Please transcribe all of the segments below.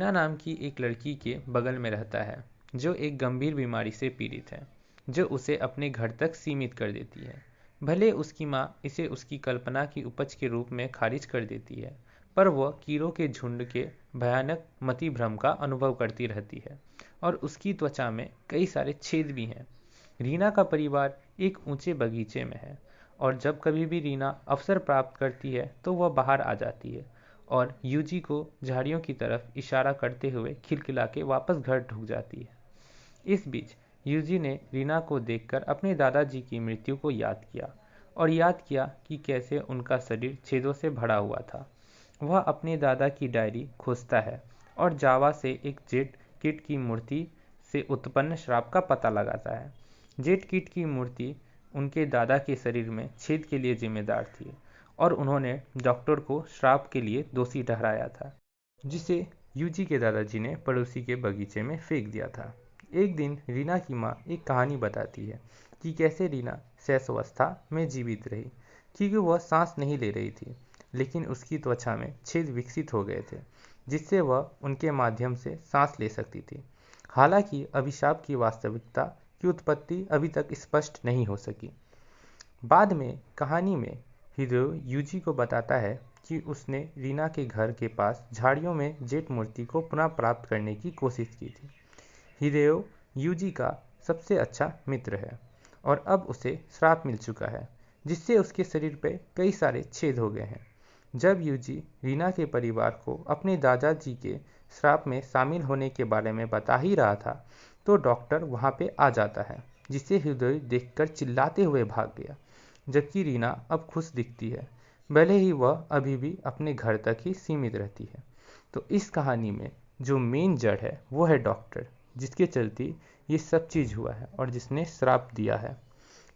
रीना नाम की एक लड़की के बगल में रहता है जो एक गंभीर बीमारी से पीड़ित है, जो उसे अपने घर तक सीमित कर देती है। भले उसकी माँ इसे उसकी कल्पना की उपज के रूप में खारिज कर देती है, पर वह कीड़ों के झुंड के भयानक मतिभ्रम का अनुभव करती रहती है और उसकी त्वचा में कई सारे छेद भी हैं। रीना का परिवार एक ऊंचे बगीचे में है और जब कभी भी रीना अवसर प्राप्त करती है तो वह बाहर आ जाती है और यूजी को झाड़ियों की तरफ इशारा करते हुए खिलखिला के वापस घर ढुक जाती है। इस बीच यूजी ने रीना को देखकर अपने दादाजी की मृत्यु को याद किया कि कैसे उनका शरीर छेदों से भरा हुआ था। वह अपने दादा की डायरी खोजता है और जावा से एक जेट किट की मूर्ति से उत्पन्न श्राप का पता लगाता है। जेट किट की मूर्ति उनके दादा के शरीर में छेद के लिए जिम्मेदार थी और उन्होंने डॉक्टर को श्राप के लिए दोषी ठहराया था, जिसे यूजी के दादाजी ने पड़ोसी के बगीचे में फेंक दिया था। एक दिन रीना की माँ एक कहानी बताती है कि कैसे रीना शैशवावस्था में जीवित रही, क्योंकि वह सांस नहीं ले रही थी, लेकिन उसकी त्वचा में छेद विकसित हो गए थे जिससे वह उनके माध्यम से सांस ले सकती थी। हालांकि अभिशाप की वास्तविकता की उत्पत्ति अभी तक स्पष्ट नहीं हो सकी। बाद में कहानी में हिदेयो यूजी को बताता है कि उसने रीना के घर के पास झाड़ियों में जेट मूर्ति को पुनः प्राप्त करने की कोशिश की थी। हिदेयो यूजी का सबसे अच्छा मित्र है और अब उसे श्राप मिल चुका है जिससे उसके शरीर पर कई सारे छेद हो गए हैं। जब यूजी रीना के परिवार को अपने दादाजी के श्राप में शामिल होने के बारे में बता ही रहा था तो डॉक्टर वहां पे आ जाता है, जिसे हृदय देखकर चिल्लाते हुए भाग गया। जबकि रीना अब खुश दिखती है, भले ही वह अभी भी अपने घर तक ही सीमित रहती है। तो इस कहानी में जो मेन जड़ है वो है डॉक्टर, जिसके चलते ये सब चीज़ हुआ है और जिसने श्राप दिया है।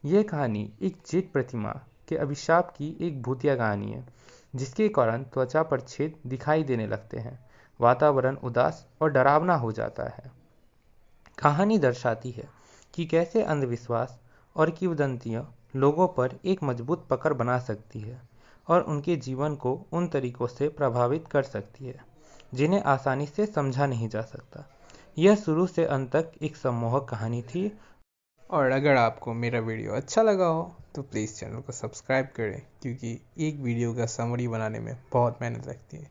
यह कहानी एक जेट प्रतिमा के अभिशाप की एक भूतिया कहानी है, जिसके कारण त्वचा पर छेद दिखाई देने लगते हैं, वातावरण उदास और डरावना हो जाता है। कहानी दर्शाती है कि कैसे अंधविश्वास और किंवदंतियां लोगों पर एक मजबूत पकड़ बना सकती है और उनके जीवन को उन तरीकों से प्रभावित कर सकती है जिन्हें आसानी से समझा नहीं जा सकता। यह शुरू से अंत तक एक सम्मोहक कहानी थी। और अगर आपको मेरा वीडियो अच्छा लगा हो तो प्लीज़ चैनल को सब्सक्राइब करें, क्योंकि एक वीडियो का समरी बनाने में बहुत मेहनत लगती है।